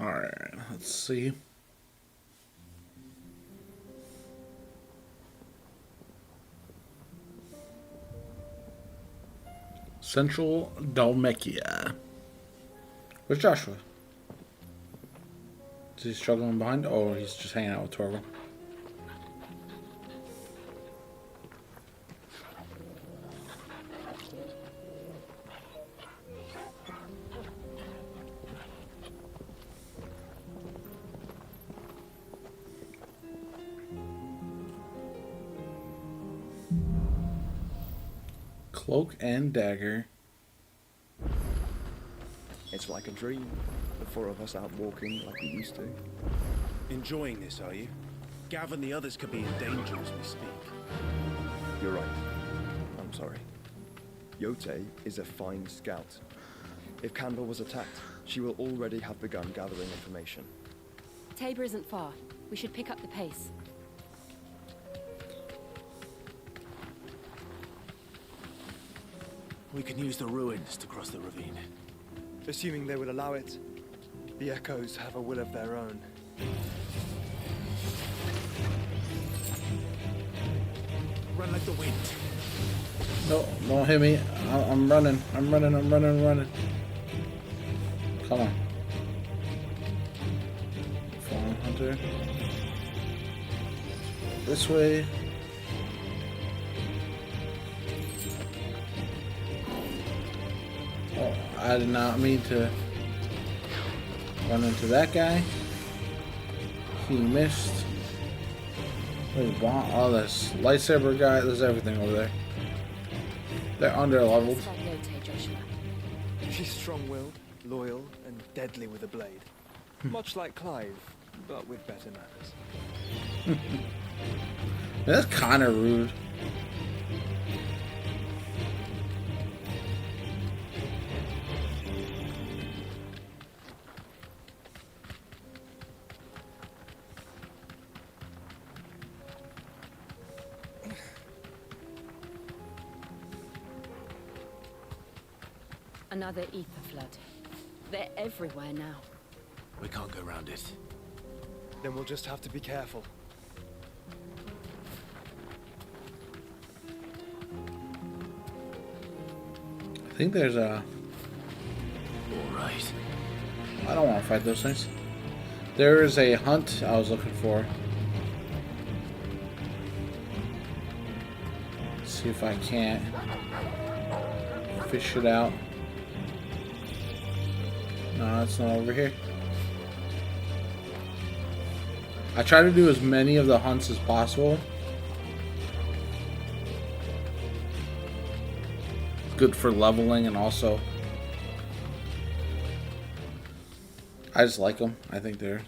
Alright, let's see. Central Dalmatia. Where's Joshua? Is he struggling behind? Oh, he's just hanging out with Torval. Cloak and dagger. It's like a dream. The four of us out walking like we used to. Enjoying this, are you? Gav and the others could be in danger as we speak. You're right. I'm sorry. Yote is a fine scout. If Canberra was attacked, she will already have begun gathering information. Tabor isn't far. We should pick up the pace. We can use the ruins to cross the ravine. Assuming they will allow it, the Echoes have a will of their own. Run like the wind. No, don't hit me. I'm running. I'm running. Come on. Fallen Hunter. This way. Oh, I did not mean to run into that guy. He missed. There's all this lightsaber guy. There's everything over there. They're under leveled. That's like Yote, Joshua. She's strong-willed, loyal, and deadly with a blade. Much like Clive, but with better manners. That's kind of rude. Another ether flood. They're everywhere now. We can't go round it. Then we'll just have to be careful. I think there's a... Alright. I don't want to fight those things. There is a hunt I was looking for. Let's see if I can't fish it out. No, it's not over here. I try to do as many of the hunts as possible. Good for leveling, and also I just like them. I think they're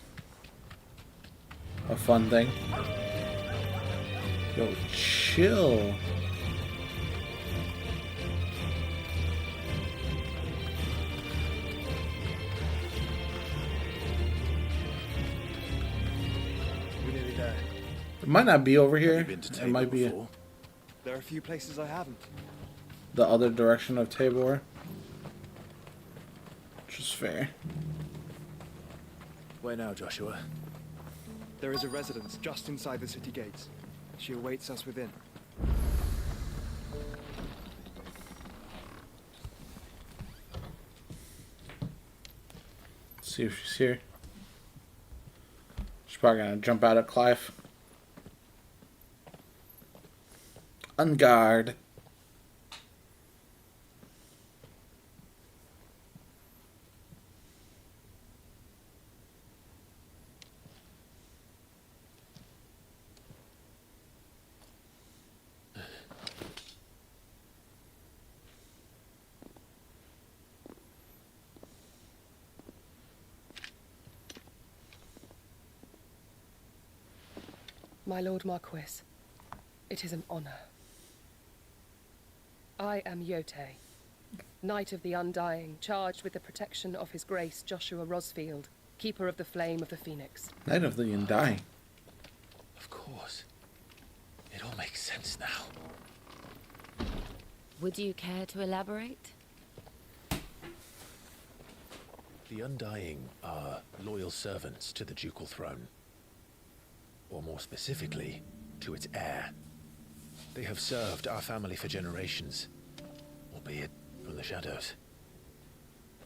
a fun thing. Yo, chill. We're nearly there. It might not be over here. Have you been to It Tabor might be before? There are a few places I haven't. the other direction of Tabor. Which is fair. Where now, Joshua? There is a residence just inside the city gates. She awaits us within. Let's see if she's here. She's probably gonna jump out at Clive. On guard. My Lord Marquis, it is an honor. I am Yote, Knight of the Undying, charged with the protection of His Grace Joshua Rosfield, Keeper of the Flame of the Phoenix. Knight of the Undying. Of course. It all makes sense now. Would you care to elaborate? The Undying are loyal servants to the ducal throne. Or more specifically, to its heir. They have served our family for generations, albeit from the shadows.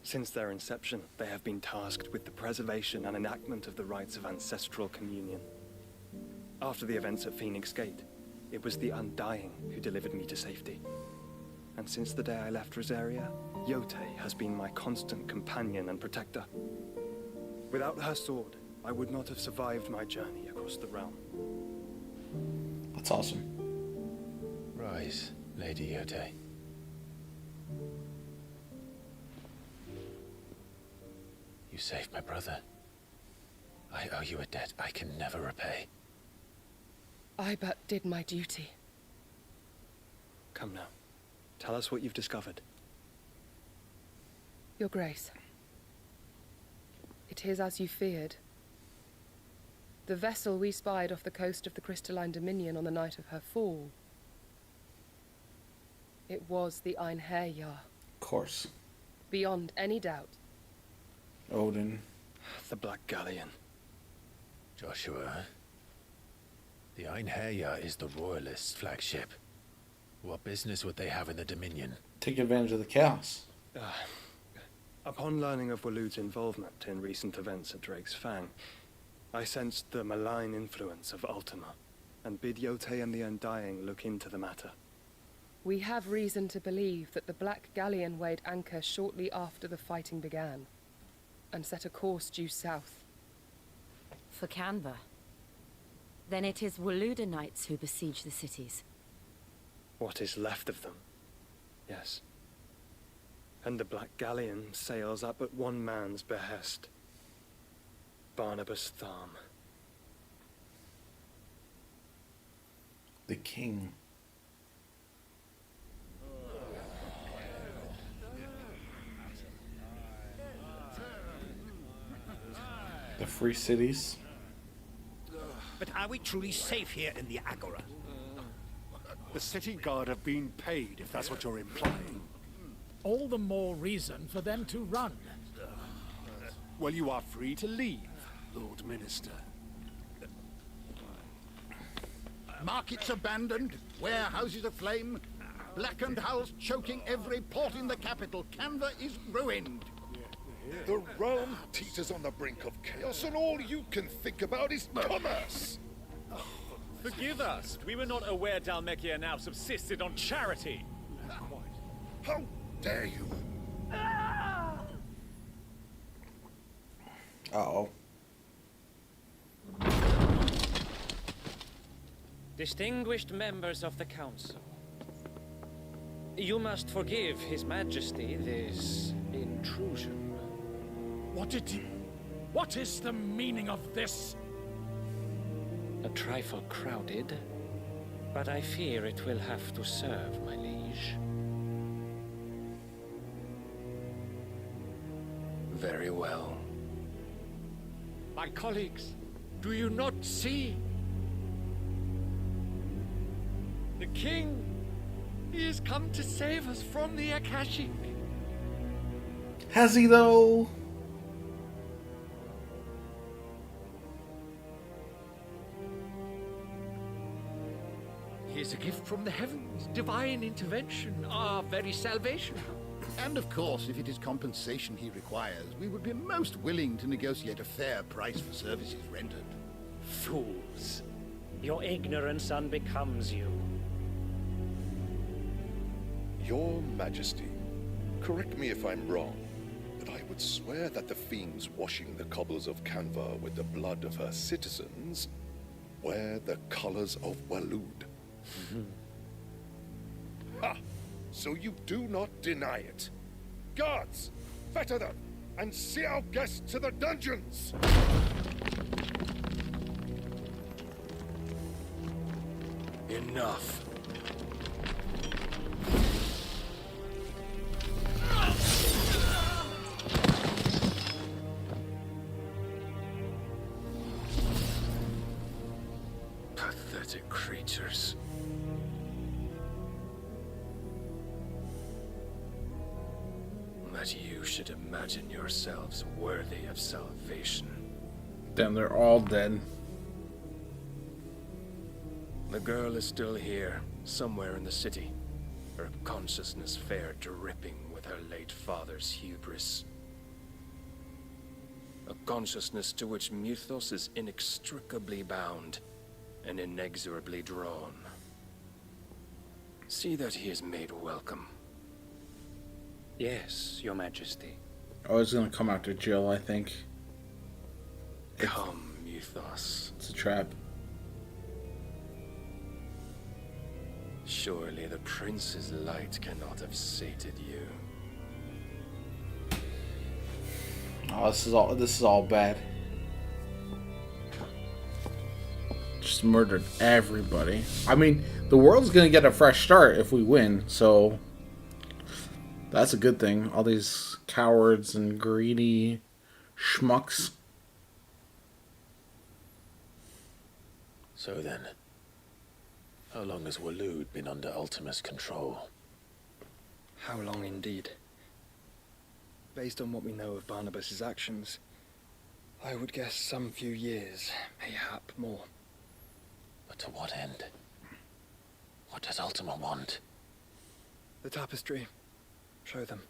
Since their inception, they have been tasked with the preservation and enactment of the rites of ancestral communion. After the events at Phoenix Gate, it was the Undying who delivered me to safety. And since the day I left Rosaria, Yotei has been my constant companion and protector. Without her sword, I would not have survived my journey across the realm. That's awesome. Rise, Lady Yotei. You saved my brother. I owe you a debt I can never repay. I but did my duty. Come now. Tell us what you've discovered. Your Grace. It is as you feared. The vessel we spied off the coast of the Crystalline Dominion on the night of her fall. It was the Einherjar. Of course. Beyond any doubt. Odin. The Black Galleon. Joshua, the Einherjar is the Royalists' flagship. What business would they have in the Dominion? Take advantage of the chaos. Upon learning of Waloed's involvement in recent events at Drake's Fang, I sensed the malign influence of Ultima, and bid Yotei and the Undying look into the matter. We have reason to believe that the Black Galleon weighed anchor shortly after the fighting began, and set a course due south. For Canva. Then it is Waloeda knights who besiege the cities. What is left of them? Yes. And the Black Galleon sails up at one man's behest. Barnabas Tharm. The king. The free cities. But are we truly safe here in the Agora? The city guard have been paid, if that's what you're implying. All the more reason for them to run. Well, you are free to leave, Lord Minister. Markets abandoned, warehouses aflame, blackened hulls choking every port in the capital. Canva is ruined. The realm teeters on the brink of chaos, and all you can think about is commerce! Forgive us. We were not aware Dhalmekia now subsisted on charity. How dare you? Uh-oh. Distinguished members of the Council, you must forgive His Majesty this intrusion. What is the meaning of this? A trifle crowded, but I fear it will have to serve, my liege. Very well. My colleagues, do you not see? The king, he has come to save us from the Akashic. Has he though? He is a gift from the heavens, divine intervention, our very salvation. And of course, if it is compensation he requires, we would be most willing to negotiate a fair price for services rendered. Fools. Your ignorance unbecomes you. Your Majesty, correct me if I'm wrong, but I would swear that the fiends washing the cobbles of Canva with the blood of her citizens wear the colors of Waloed. Ha! So you do not deny it. Guards, fetter them, and see our guests to the dungeons! Enough. Pathetic creatures. that you should imagine yourselves worthy of salvation. Damn, they're all dead. The girl is still here, somewhere in the city. Her consciousness fair dripping with her late father's hubris. A consciousness to which Mythos is inextricably bound and inexorably drawn. See that he is made welcome. Yes, Your Majesty. Oh, it's gonna come after Jill, I think. Come, Mythos. It's a trap. Surely the prince's light cannot have sated you. Oh, this is all bad. Just murdered everybody. I mean, the world's gonna get a fresh start if we win, so that's a good thing. All these cowards and greedy schmucks. So then, how long has Waloed been under Ultima's control? How long indeed? Based on what we know of Barnabas's actions, I would guess some few years, mayhap more. But to what end? What does Ultima want? The tapestry. Show them.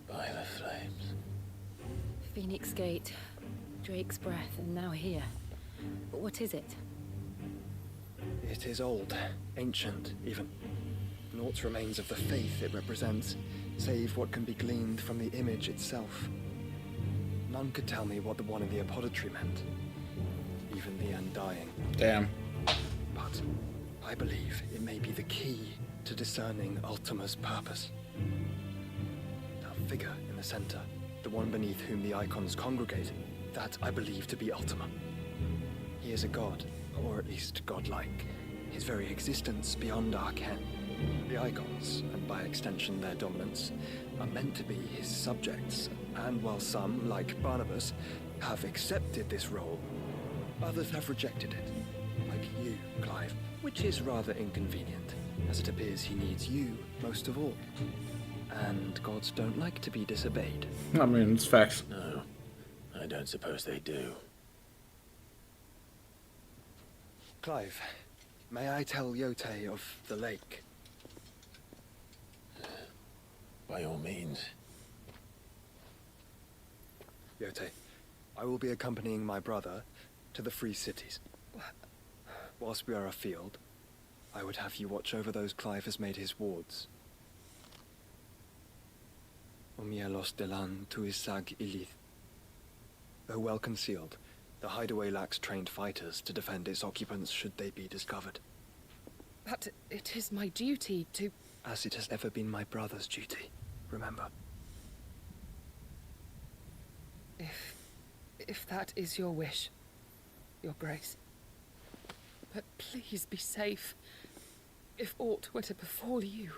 By the flames. Phoenix Gate, Drake's Breath, and now here. But what is it? It is old, ancient, even. Naught remains of the faith it represents, save what can be gleaned from the image itself. None could tell me what the one in the apothecary meant. Even the Undying. Damn. But I believe it may be the key to discerning Ultima's purpose. That figure in the center, the one beneath whom the icons congregate, that I believe to be Ultima. He is a god, or at least godlike. His very existence beyond our ken. The icons, and by extension their dominance, are meant to be his subjects, and while some, like Barnabas, have accepted this role, others have rejected it, like you, Clive, which is rather inconvenient, as it appears he needs you most of all. And gods don't like to be disobeyed. I mean, it's facts. No, I don't suppose they do. Clive, may I tell Yote of the lake? By all means. Yote, I will be accompanying my brother to the Free Cities. Whilst we are afield, I would have you watch over those Clive has made his wards. Omielos delan tuisag ilith. Though well concealed, the hideaway lacks trained fighters to defend its occupants should they be discovered. But it is my duty to... As it has ever been my brother's duty, remember. If that is your wish, Your Grace. But please be safe. If aught were to befall you,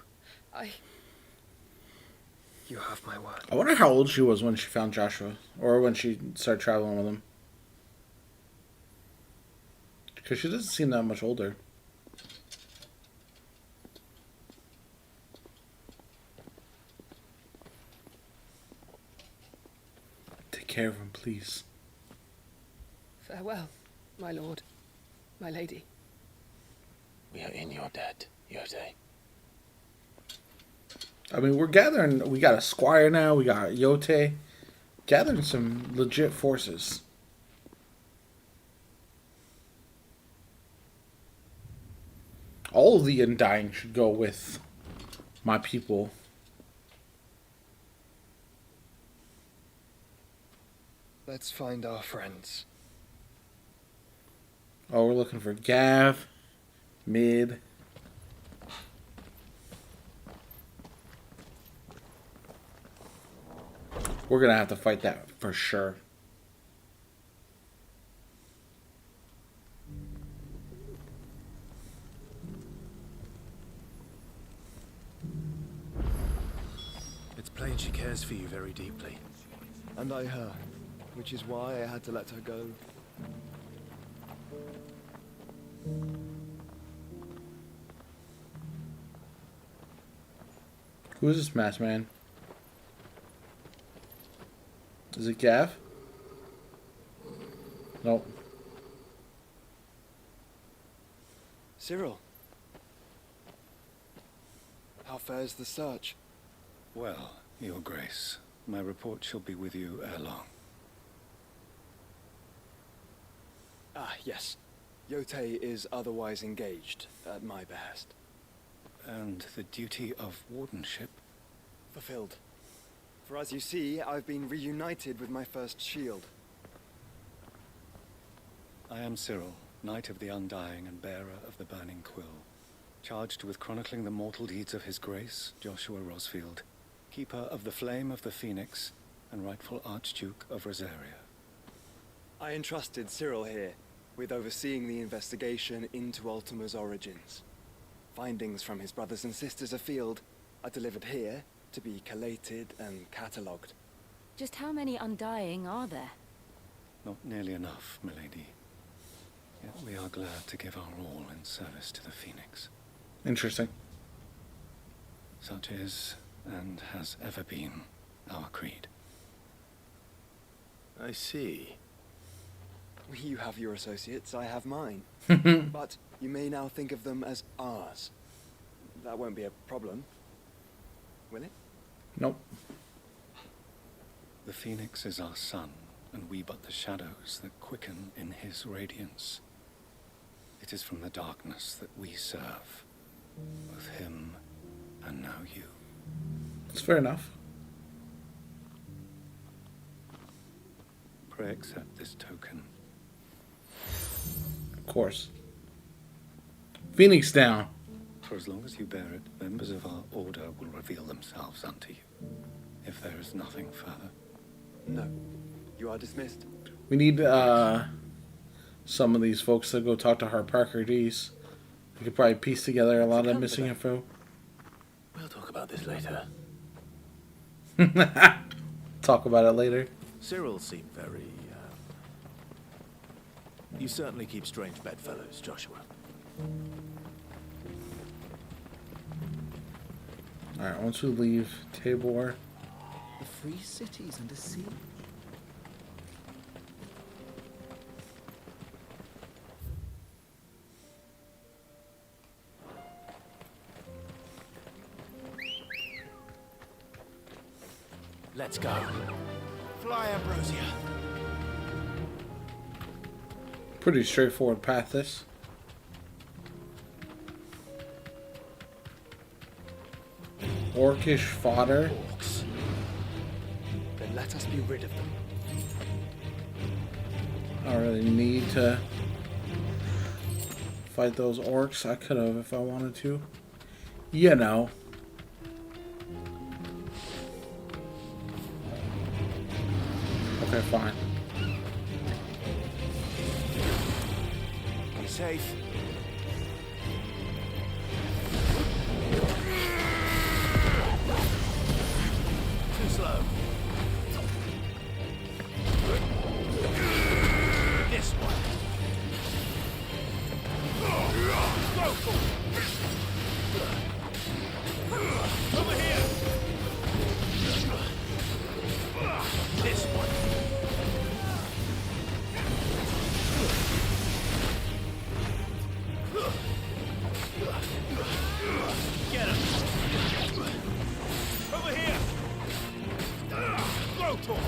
You have my word. I wonder how old she was when she found Joshua, or when she started traveling with him. Because she doesn't seem that much older. Take care of him, please. farewell, my lord, my lady. We are in your debt, Yote. I mean, we're gathering. We got a squire now. We got Yote. Gathering some legit forces. All of the Undying should go with my people. Let's find our friends. Oh, we're looking for Gav, Mid. We're gonna have to fight that for sure. means she cares for you very deeply. And I her, which is why I had to let her go. Who is this masked man? Is it Gav? Nope. Cyril. How fares the search? Well, Your Grace, my report shall be with you ere long. Ah, yes. Yotei is otherwise engaged, at my behest. And the duty of wardenship? Fulfilled. For as you see, I've been reunited with my first shield. I am Cyril, Knight of the Undying and bearer of the Burning Quill, charged with chronicling the mortal deeds of His Grace, Joshua Rosfield, keeper of the Flame of the Phoenix and rightful Archduke of Rosaria. I entrusted Cyril here with overseeing the investigation into Ultima's origins. Findings from his brothers and sisters afield are delivered here to be collated and catalogued. Just how many Undying are there? Not nearly enough, milady. Yet we are glad to give our all in service to the Phoenix. Interesting. Such is, and has ever been, our creed. I see. You have your associates, I have mine. But you may now think of them as ours. That won't be a problem, will it? Nope. The Phoenix is our sun, and we but the shadows that quicken in his radiance. It is from the darkness that we serve, both him and now you. That's fair enough. Pray accept this token. Of course. Phoenix down. For as long as you bear it, members of our order will reveal themselves unto you. If there is nothing further. No. You are dismissed. We need some of these folks to go talk to Hart Parker D's. We could probably piece together a lot of missing info. We'll talk about this later. Talk about it later. Cyril seemed very, You certainly keep strange bedfellows, Joshua. Alright, once we leave Tabor. The free cities under siege. Let's go. Fly, Ambrosia. Pretty straightforward path, this. Orcish fodder. Orcs. Then let us be rid of them. I don't really need to fight those orcs. I could have if I wanted to. You know. Okay, fine. Be safe. Too slow. This way. Go for it. Over here. This one. Get him. Over here. Go to him.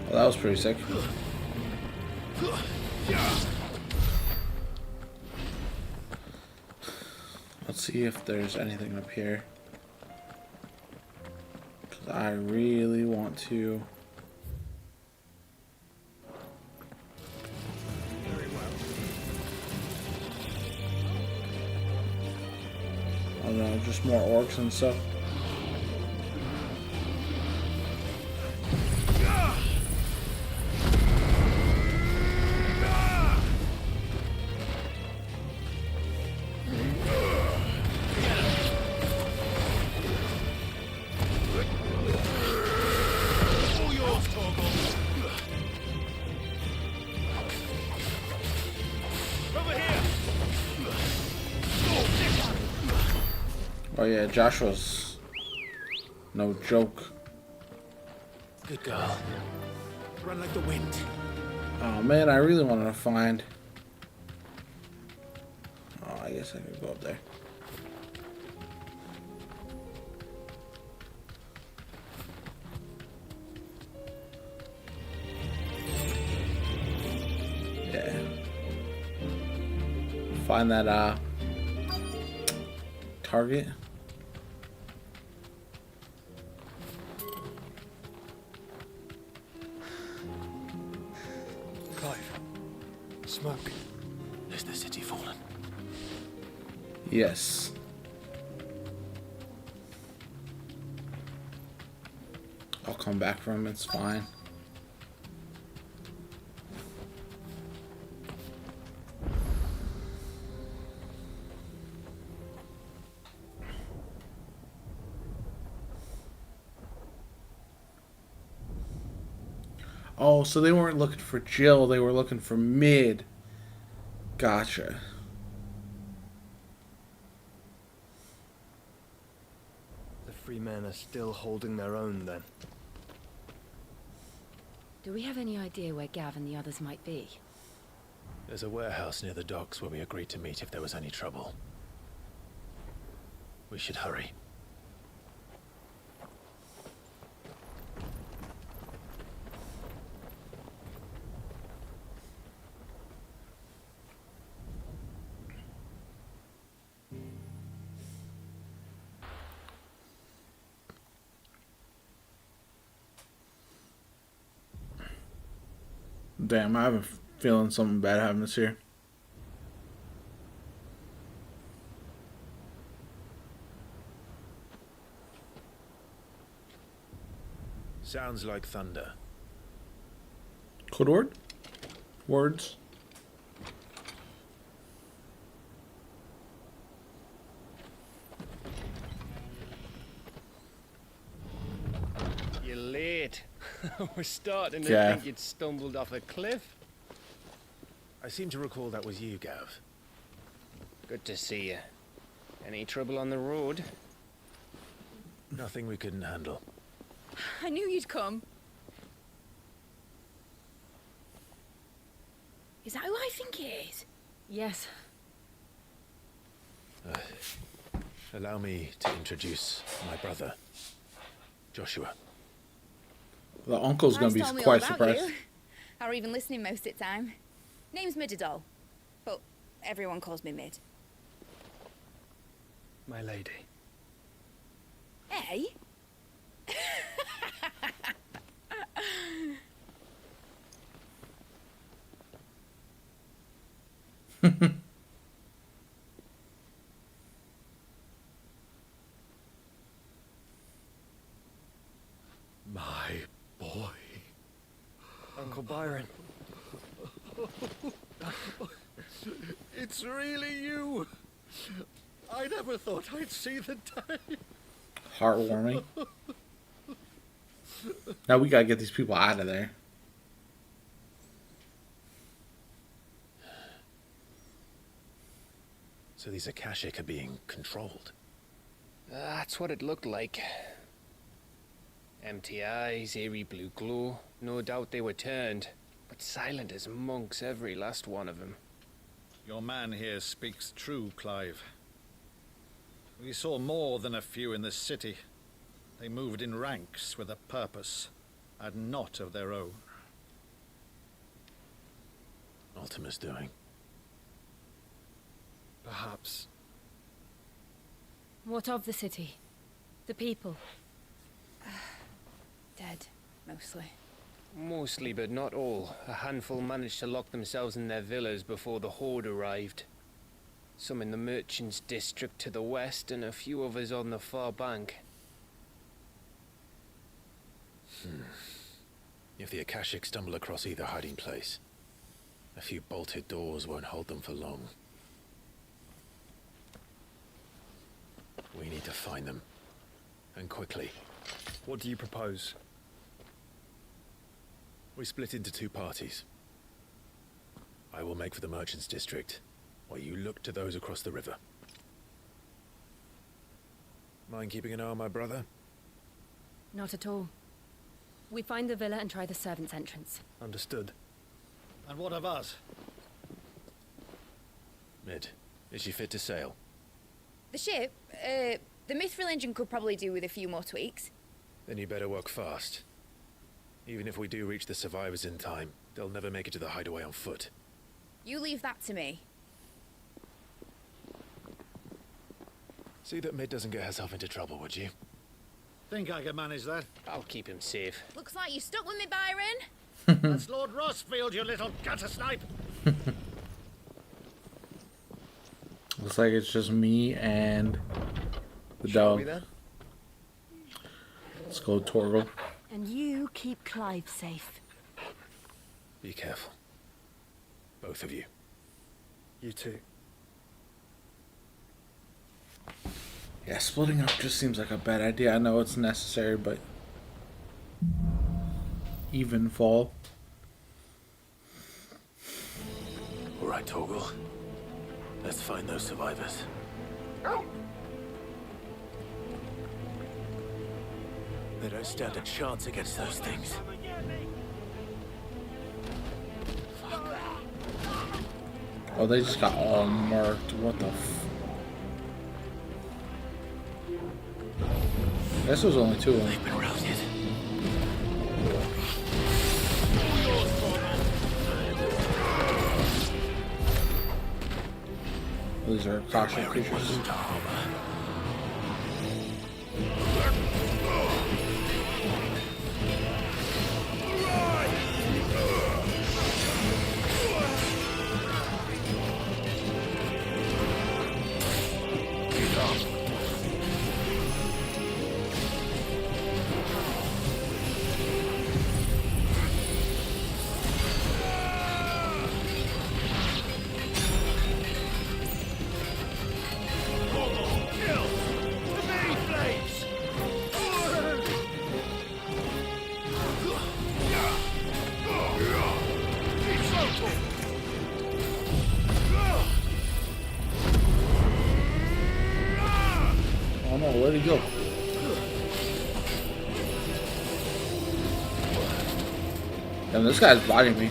Well, that was pretty sick. Let's see if there's anything up here. 'Cause I really want to. Oh no, just more orcs and stuff. Oh yeah, Joshua's no joke. Good girl. Run like the wind. Oh man, I really wanted to find. Oh, I guess I could go up there. Yeah. Find that target. Clive. Smoke. Is the city fallen? Yes. I'll come back from it, it's fine. Oh, so they weren't looking for Jill, they were looking for Mid. Gotcha. The free men are still holding their own, then. Do we have any idea where Gav and the others might be? There's a warehouse near the docks where we agreed to meet if there was any trouble. We should hurry. Damn, I have a feeling something bad happened this year. Sounds like thunder. Code word? Words? You're late. We're starting to Gav. think you'd stumbled off a cliff. I seem to recall that was you, Gav. Good to see you. Any trouble on the road? Nothing we couldn't handle. I knew you'd come. Is that who I think it is? Yes. Allow me to introduce my brother, Joshua. The uncle's gonna be Told me all quite about surprised. you. Or even listening most of the time. Name's Midadol, but everyone calls me Mid. My lady. Hey? My boy. Uncle Byron. It's really you. I never thought I'd see the day. Heartwarming. Now we gotta get these people out of there. So these Akashic are being controlled. That's what it looked like. Empty eyes, eerie blue glow. No doubt they were turned, but silent as monks, every last one of them. Your man here speaks true, Clive. We saw more than a few in the city. They moved in ranks with a purpose, and not of their own. Ultima's doing. Perhaps. What of the city? The people? Dead, mostly. Mostly, but not all. A handful managed to lock themselves in their villas before the horde arrived. Some in the merchants' district to the west, and a few others on the far bank. If the Akashic stumble across either hiding place, a few bolted doors won't hold them for long. We need to find them. And quickly. What do you propose? We split into two parties. I will make for the merchants' district, while you look to those across the river. Mind keeping an eye on my brother? Not at all. We find the villa and try the servants' entrance. Understood. And what of us? Mid, is she fit to sail? The ship, the mithril engine could probably do with a few more tweaks. Then you better work fast. Even if we do reach the survivors in time, they'll never make it to the hideaway on foot. You leave that to me. See that Mid doesn't get herself into trouble, would you? Think I can manage that? I'll keep him safe. Looks like you stuck with me, Byron. That's Lord Rossfield, you little gutter snipe! Looks like it's just me and the Shall dog. we then? Let's go, Torgal. And you keep Clive safe. Be careful. Both of you. You too. Yeah, splitting up just seems like a bad idea. I know it's necessary, but even fall. All right, Torgal. Let's find those survivors. They don't stand a chance against those things. Oh, they just got all marked. What the f... I guess there was only two of them. They've been routed. These are caution creatures. Oh no, where'd he go? Damn, this guy's blocking me.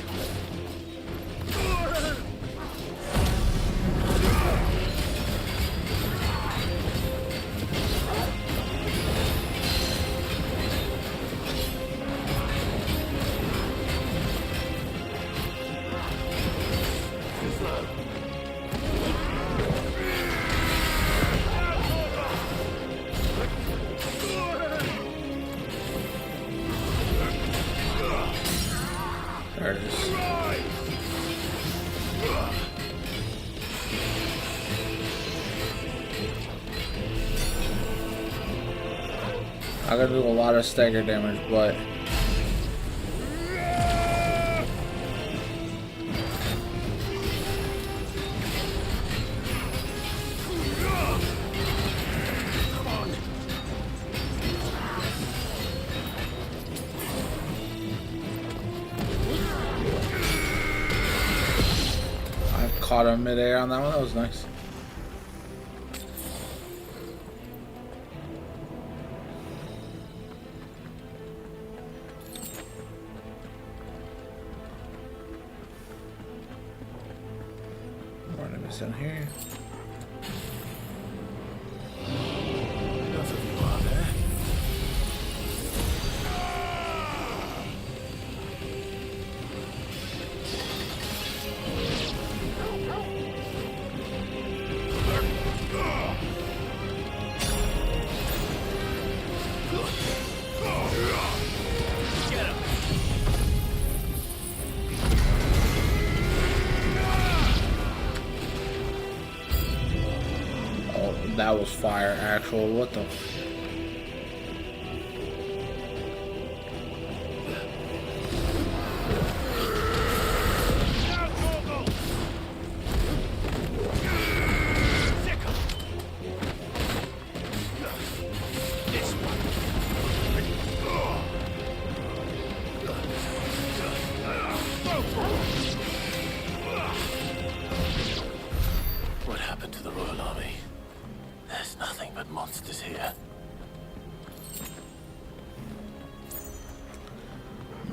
There it is. I gotta do a lot of stagger damage, but I caught him midair on that one. That was nice. More enemies down here. Enough of you are there. Oh, that was fire, actual. What the? What happened to the Royal Army? There's nothing but monsters here.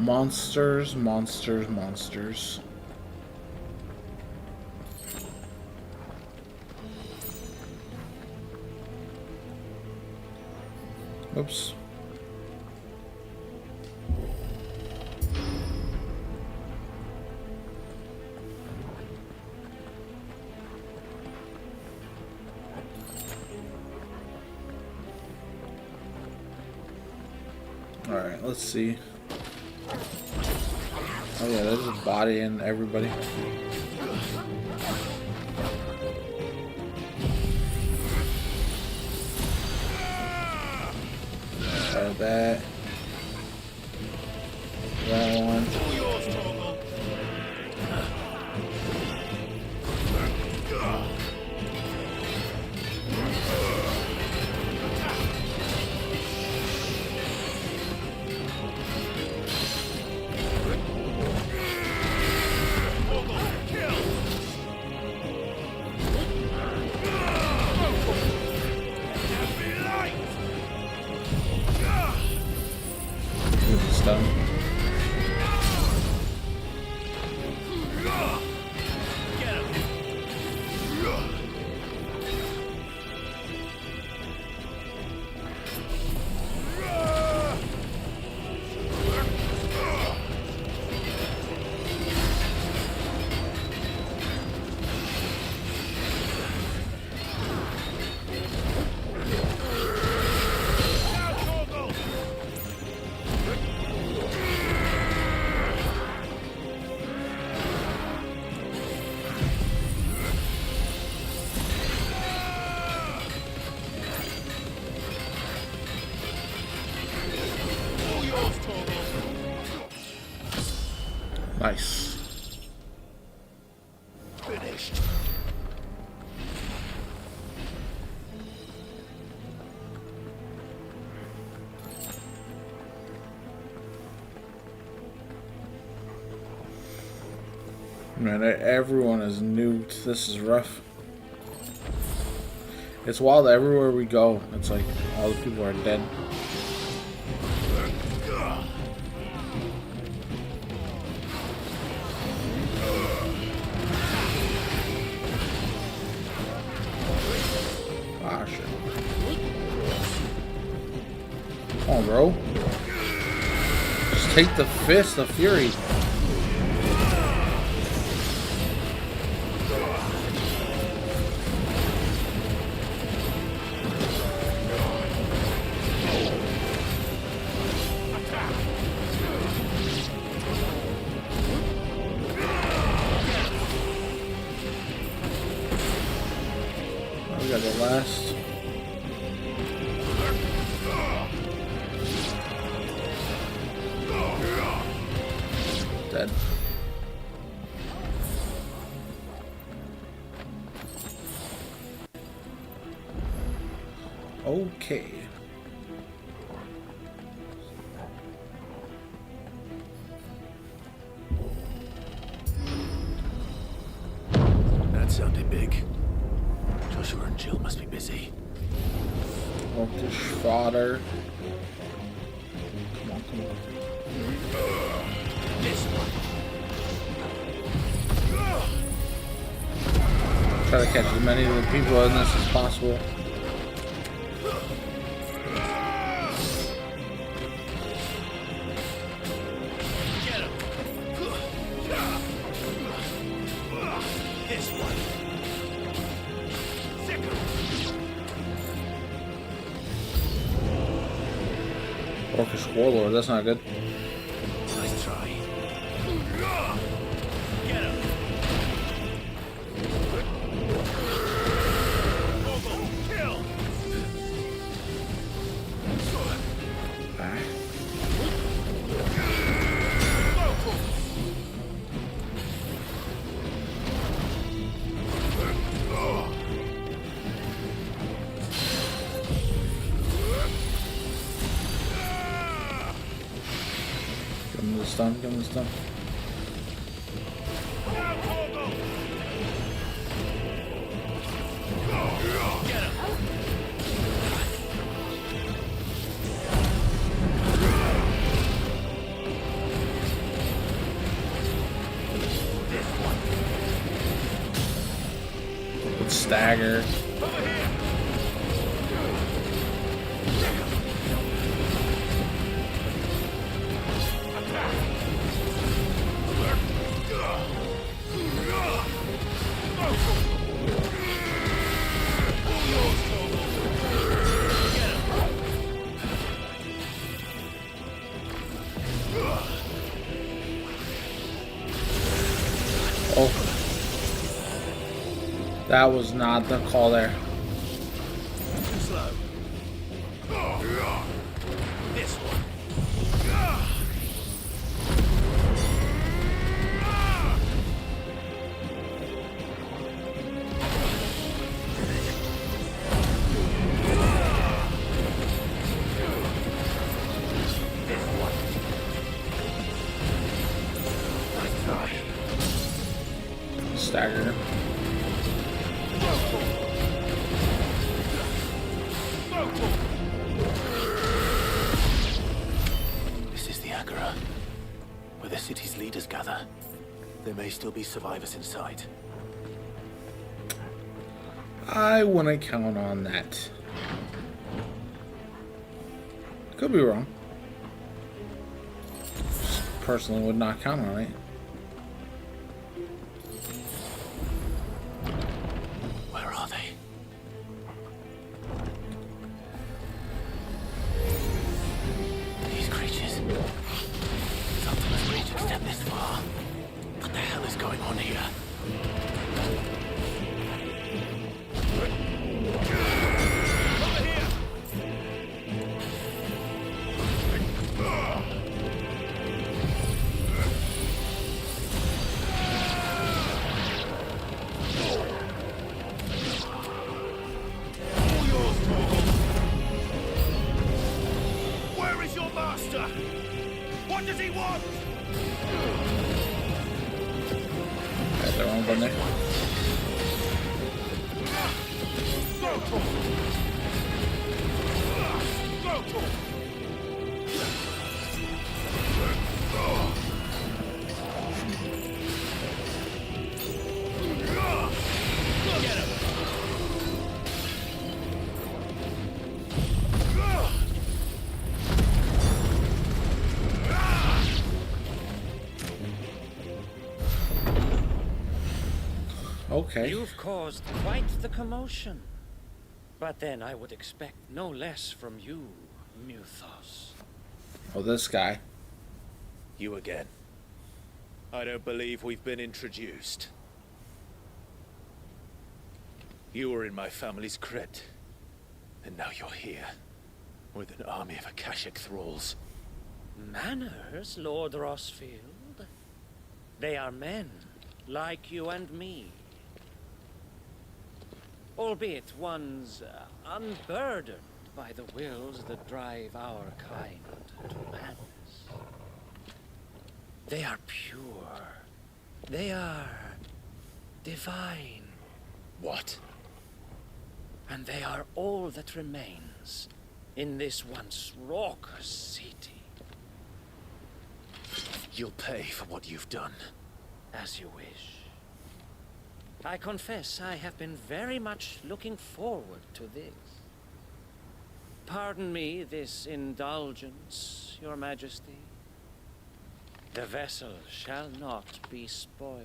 Monsters, monsters, monsters. Oops. Alright, let's see. Oh yeah, there's a body in everybody. Try that. That one. Done. Nice. Finished. Man, everyone is nuked. This is rough. It's wild everywhere we go. It's like all the people are dead. Ah, shit. Come on, bro. Just take the fist of fury. We got the last. Dead. Okay. That sounded big. Joshua and Jill must be busy. Orcish fodder. Come on, come on. This one. Try to catch as many of the people in this as possible. This one. Orcish warlord, that's not good. Nice try. Ah. Give him the stun, give him the stun. Fucking stagger. Oh. That was not the call there. Too slow. This one. Stagger him. This is the Agora, where the city's leaders gather. There may still be survivors inside. I wouldn't count on that. Could be wrong. Just personally would not count on it. Where are they? These creatures. Something has reached a step this far. What the hell is going on here? Where is your master? What does he want? Got their own button there. Okay. You've caused quite the commotion. But then I would expect no less from you, Muthos. Oh, this guy. You again. I don't believe we've been introduced. You were in my family's crypt. And now you're here. With an army of Akashic thralls. Manners, Lord Rosfield? They are men, like you and me. Albeit ones unburdened by the wills that drive our kind to madness. They are pure. They are divine. What? And they are all that remains in this once raucous city. You'll pay for what you've done. As you wish. I confess I have been very much looking forward to this. Pardon me this indulgence, Your Majesty. The vessel shall not be spoiled.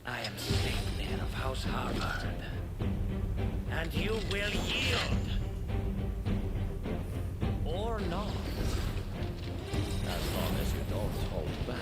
I am Sleipnir of House Harvard, and you will yield. Or not. As long as you don't hold back.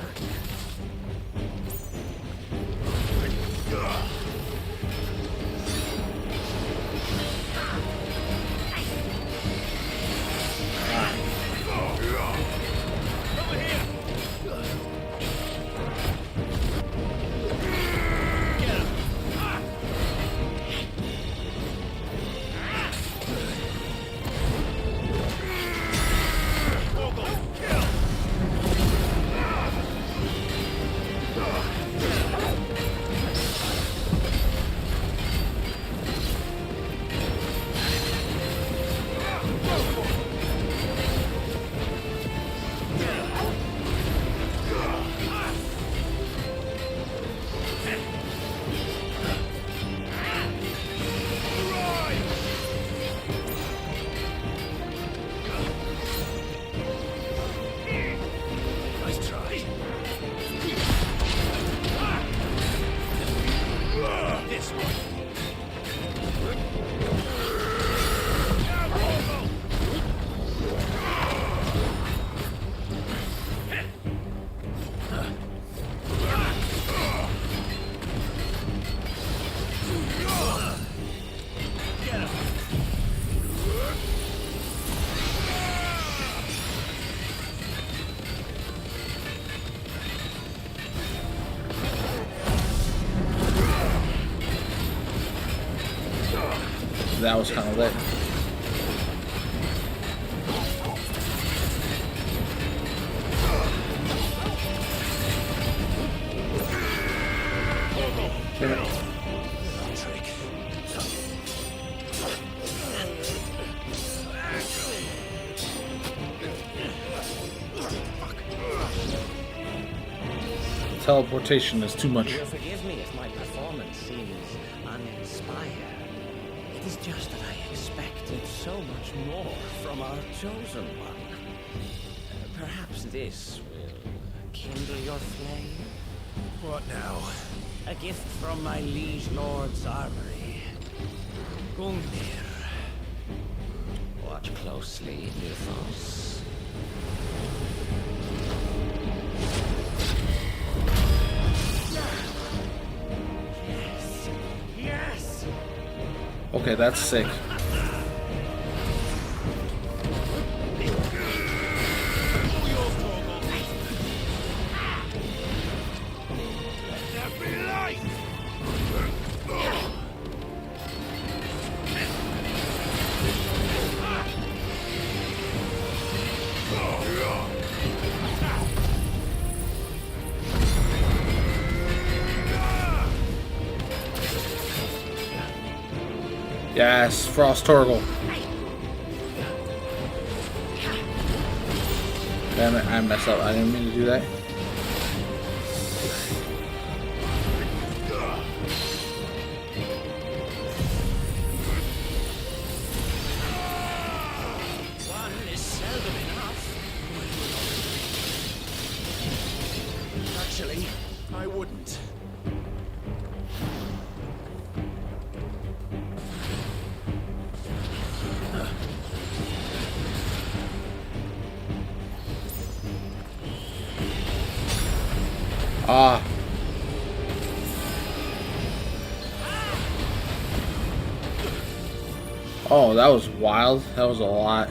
that was kind of lit. Damn it. Teleportation is too much. You'll forgive me if my performance seems uninspired. It is just that I expected so much more from our chosen one. Perhaps this will kindle your flame? What now? A gift from my liege lord's armory. Gungnir. Watch closely, Luthos. Yes! Okay, that's sick. Yes, Frost Torgal. Damn it, I messed up. I didn't mean to do that. One is seldom enough. Actually, I wouldn't. Ah. Oh, that was wild. That was a lot.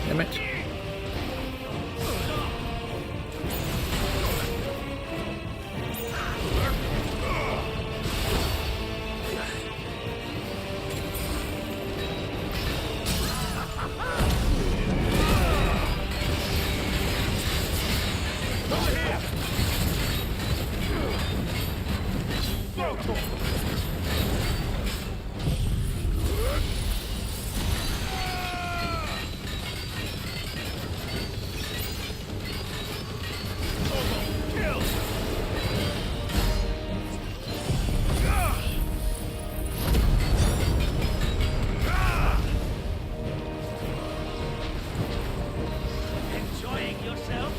Damn it. Enjoying yourself?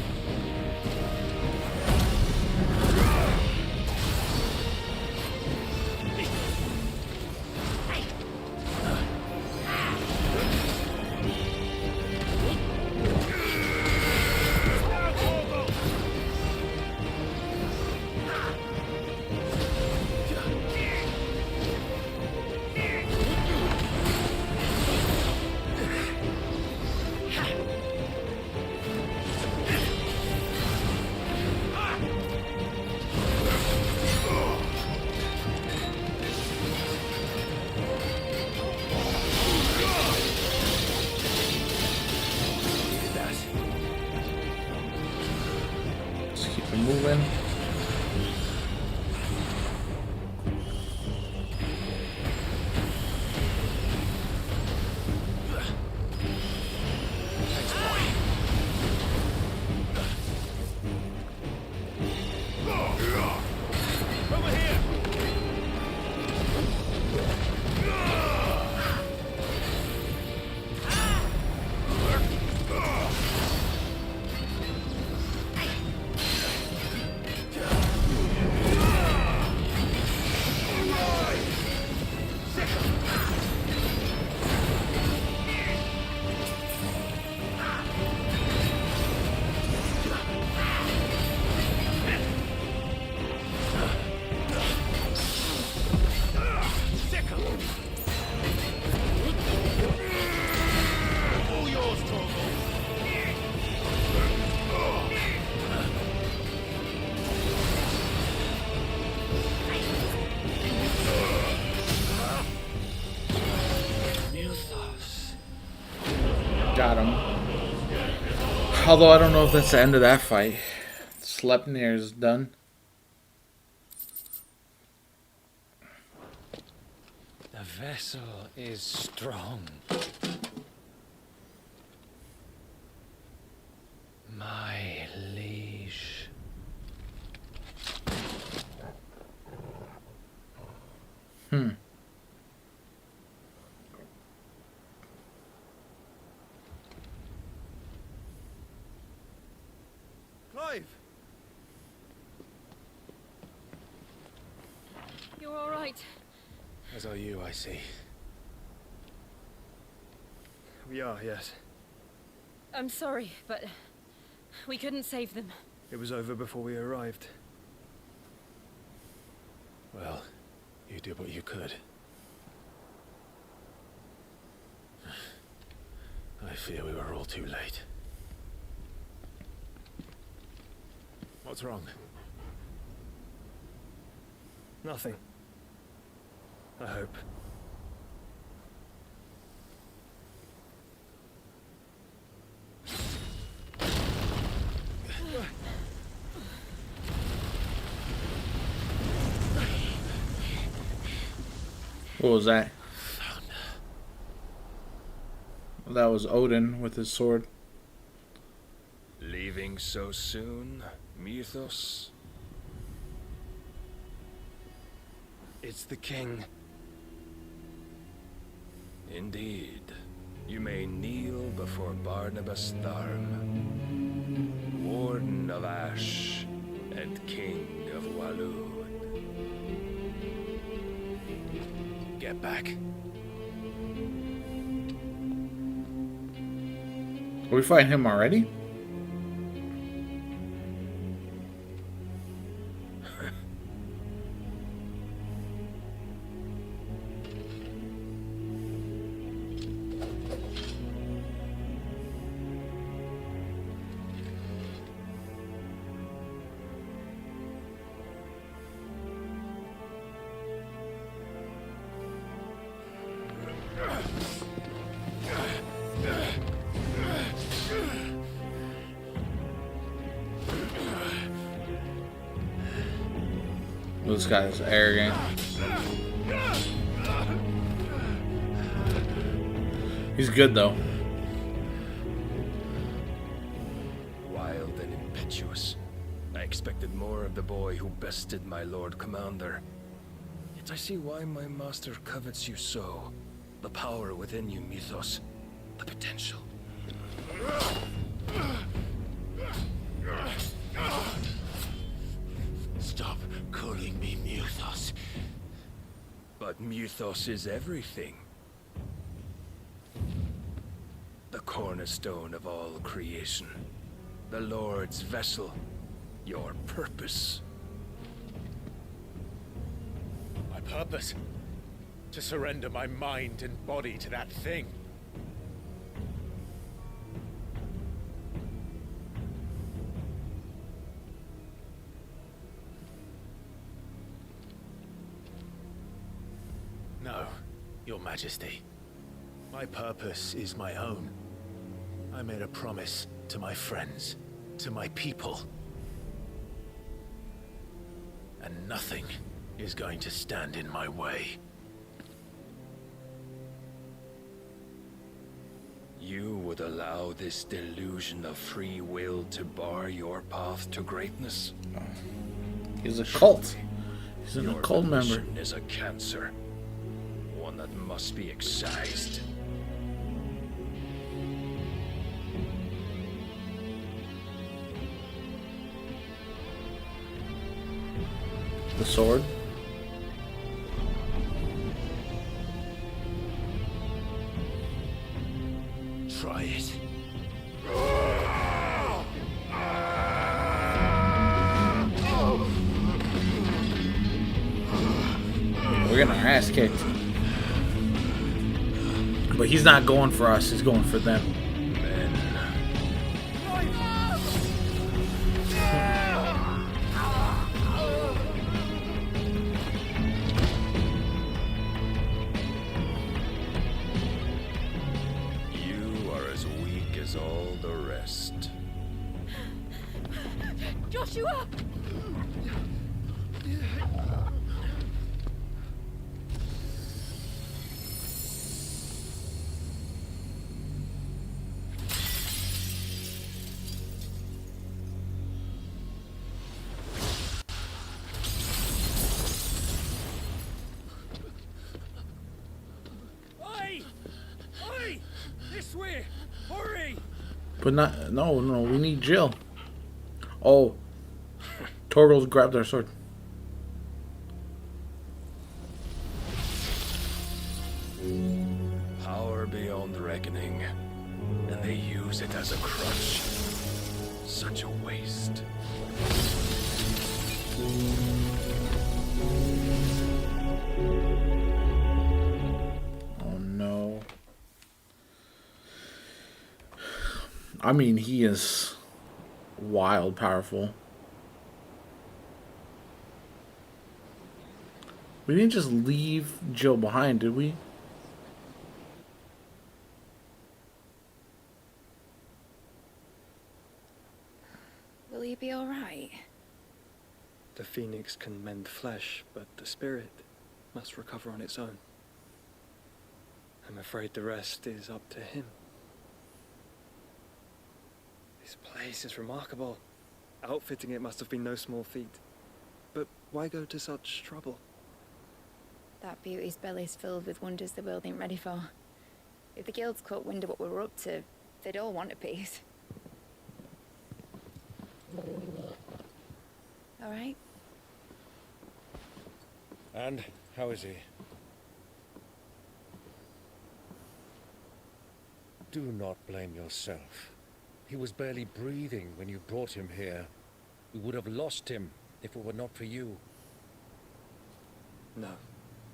Let's keep it moving. Got him. Although I don't know if that's the end of that fight. Sleipnir is done. The vessel is strong. My liege. Clive! You're all right. As are you, I see. We are, yes. I'm sorry, but we couldn't save them. It was over before we arrived. Well, you did what you could. I fear we were all too late. What's wrong? Nothing. I hope. What was that? That was Odin with his sword. Leaving so soon, Mythos? It's the king. Indeed. You may kneel before Barnabas Tharm, Warden of Ash and King of Waloed. Get back. Are we fighting him already? This guy's arrogant. He's good though. Wild and impetuous. I expected more of the boy who bested my Lord Commander. Yet I see why my master covets you so. The power within you, Mythos. The potential. Stop calling me Mythos. But Mythos is everything. The cornerstone of all creation. The Lord's vessel. Your purpose. My purpose? To surrender my mind and body to that thing. No, Your Majesty. My purpose is my own. I made a promise to my friends, to my people. And nothing is going to stand in my way. You would allow this delusion of free will to bar your path to greatness? He's a cult. He's an occult member. Your volition is a cancer. One that must be excised. The sword. Try it. We're getting our ass kicked. But he's not going for us, he's going for them. You are as weak is all the rest. Joshua! Oi! Oi! This way! Hurry! But not... No, we need Jill. Oh. Torgal's grabbed our sword. Power beyond reckoning, and they use it as a crutch. Such a waste. Oh no. I mean, he is wild powerful. We didn't just leave Jill behind, did we? Will he be alright? The phoenix can mend flesh, but the spirit must recover on its own. I'm afraid the rest is up to him. This place is remarkable. Outfitting it must have been no small feat. But why go to such trouble? That beauty's belly's filled with wonders the world ain't ready for. If the guilds caught wind of what we were up to, they'd all want a piece. All right? And how is he? Do not blame yourself. He was barely breathing when you brought him here. We would have lost him if it were not for you. No.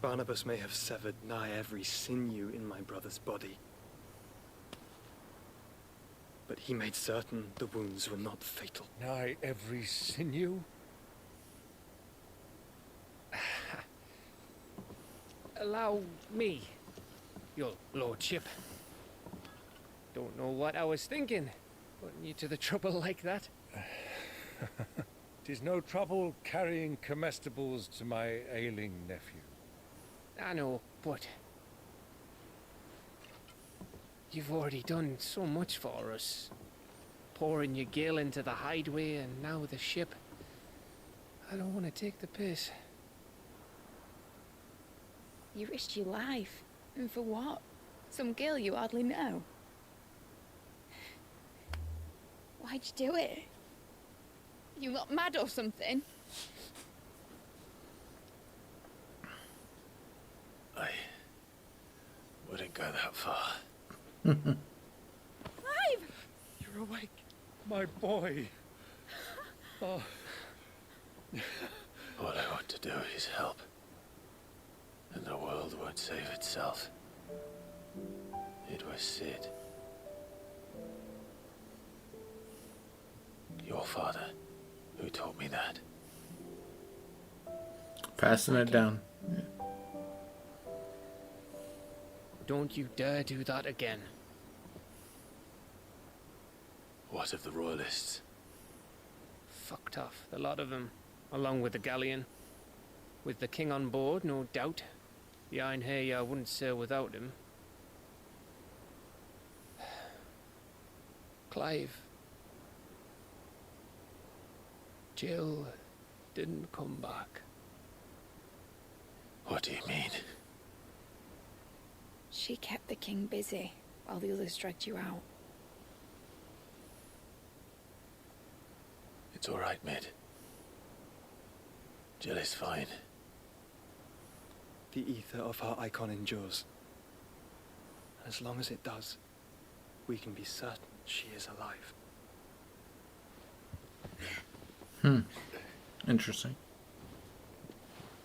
Barnabas may have severed nigh every sinew in my brother's body. But he made certain the wounds were not fatal. Nigh every sinew? Allow me, your lordship. Don't know what I was thinking, putting you to the trouble like that. 'Tis no trouble carrying comestibles to my ailing nephew. I know, but you've already done so much for us. Pouring your gale into the hideaway and now the ship. I don't want to take the piss. You risked your life. And for what? Some girl you hardly know. Why'd you do it? You got mad or something? I wouldn't go that far. Clive! You're awake, my boy. Oh. All I want to do is help. And the world won't save itself. It was Sid. Your father, who taught me that. Fasten it down. Yeah. Don't you dare do that again. What of the royalists? Fucked off, the lot of them, along with the galleon. With the king on board, no doubt. The Iron Hair wouldn't sail without him. Clive. Jill didn't come back. What do you mean? She kept the king busy while the others dragged you out. It's all right, Mid. Jill is fine. The ether of her icon endures. As long as it does, we can be certain she is alive. Interesting.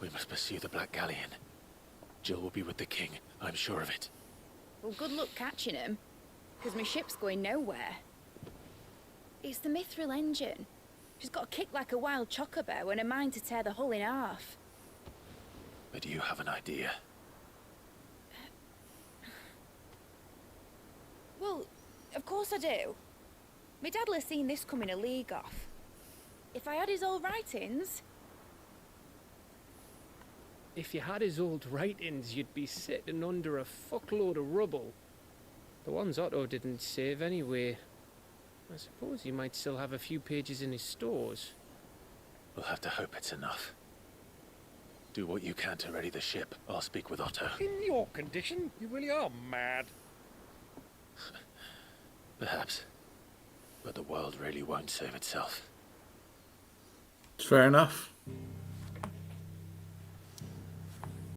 We must pursue the Black Galleon. Jill will be with the king, I'm sure of it. Well, good luck catching him, because my ship's going nowhere. It's the Mithril engine. She's got a kick like a wild chocobo and a mind to tear the hull in half. But do you have an idea? Well, of course I do. My dad'll have seen this coming a league off. If I had his old writings... If you had his old writings, you'd be sitting under a fuckload of rubble. The ones Otto didn't save anyway. I suppose he might still have a few pages in his stores. We'll have to hope it's enough. Do what you can to ready the ship. I'll speak with Otto. In your condition, you really are mad. Perhaps. But the world really won't save itself. It's fair enough.